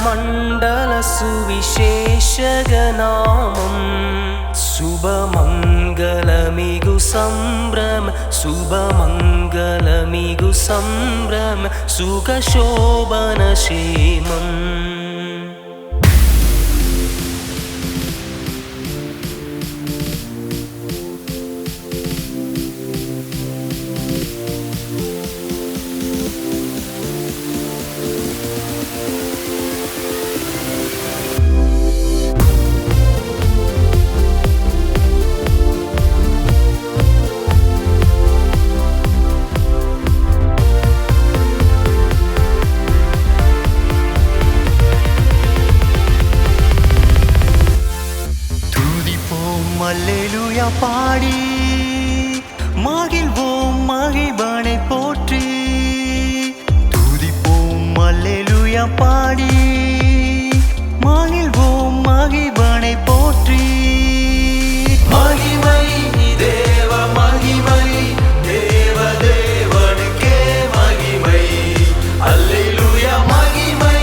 मण्डल सुविशेषगनामम् शुभमङ्गलमिगु सम्भ्रम शुभमङ्गलमिगु सम्भ्रम सुखशोभनक्षेमम् அல்லேலூயா பாடி மகிழ்வோம் மகிழ்வனை போற்றி துதிப்போம் அல்லேலூயா பாடி மகிழ்வோம் மகிழ்வனை போற்றி மகிமை தேவ மகிமை தேவ தேவனுக்கே மகிமை அல்லேலூயா மகிமை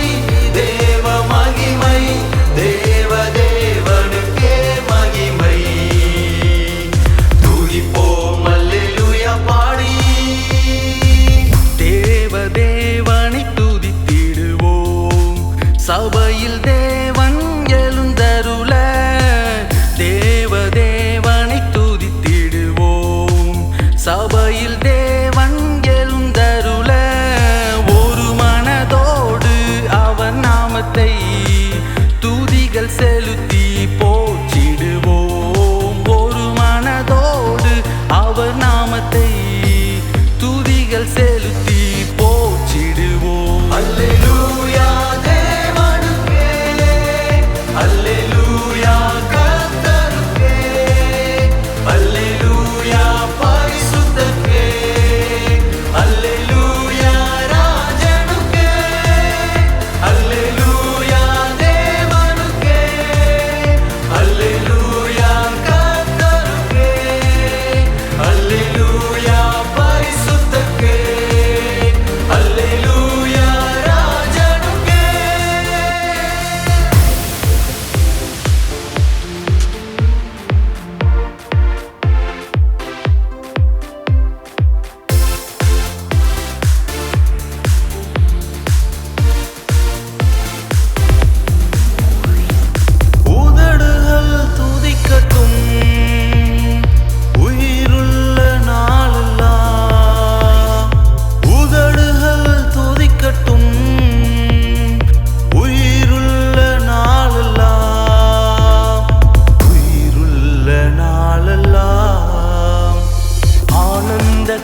தேவ மகிமை தேவ தேவனுக்கே மகிமை சபையில் தேவன் எழுந்தருள தேவதேவனை துதித்திடுவோம் சபையில் தேவன் எழுந்தருள ஒரு மனதோடு அவர் நாமத்தை துதிகள் செலுத்தி போற்றிடுவோம் ஒரு மனதோடு அவர் நாமத்தை துதிகள் செலுத்தி போற்றிடுவோம் அல்லேலூயா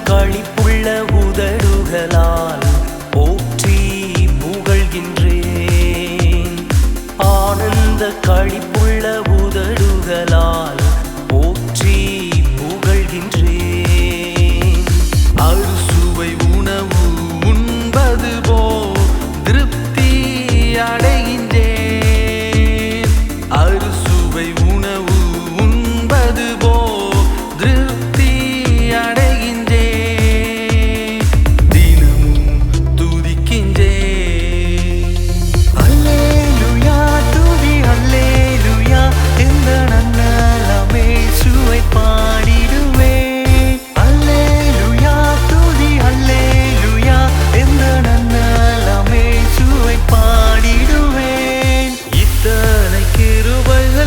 களிப்புள்ள உதடுகளால் போற்றி புகழ்கின்றேன் ஆனந்த களிப்புள்ள உதடுகளால் போற்றி புகழ்கின்றேன் அறுசுவை உணவு உண்பது போ திருப்தி அடைகின்றேன் அறுசுவை உணவு உண்பது போ திருப்தி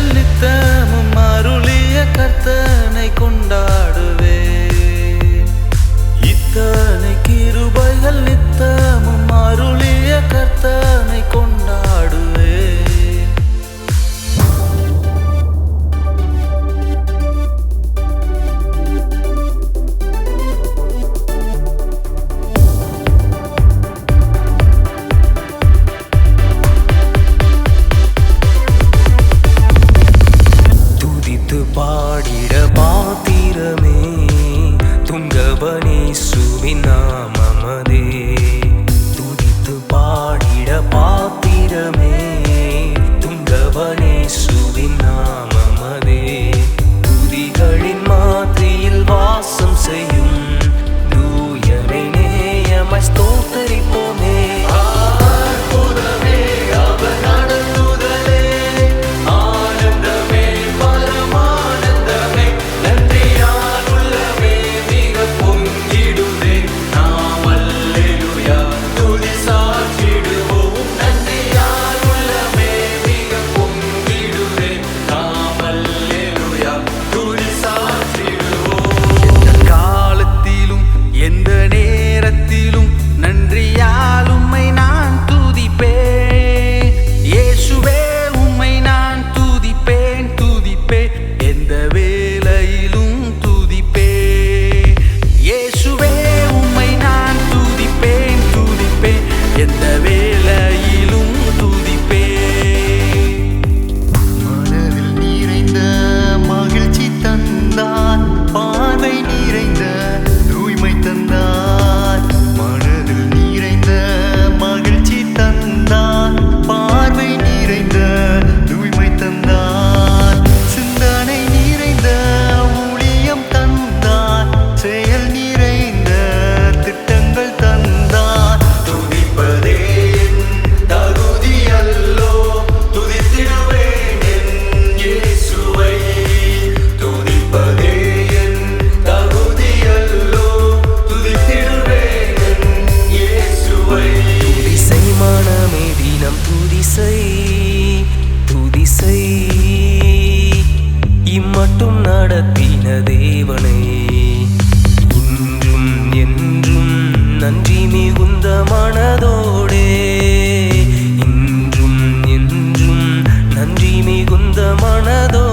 நித்தமும் அருளி மட்டும் நடத்தின தேவனே, இன்றும் என்றும் நன்றி மிகுந்த மனதோடே, இன்றும் என்றும் நன்றி மிகுந்த மனதோ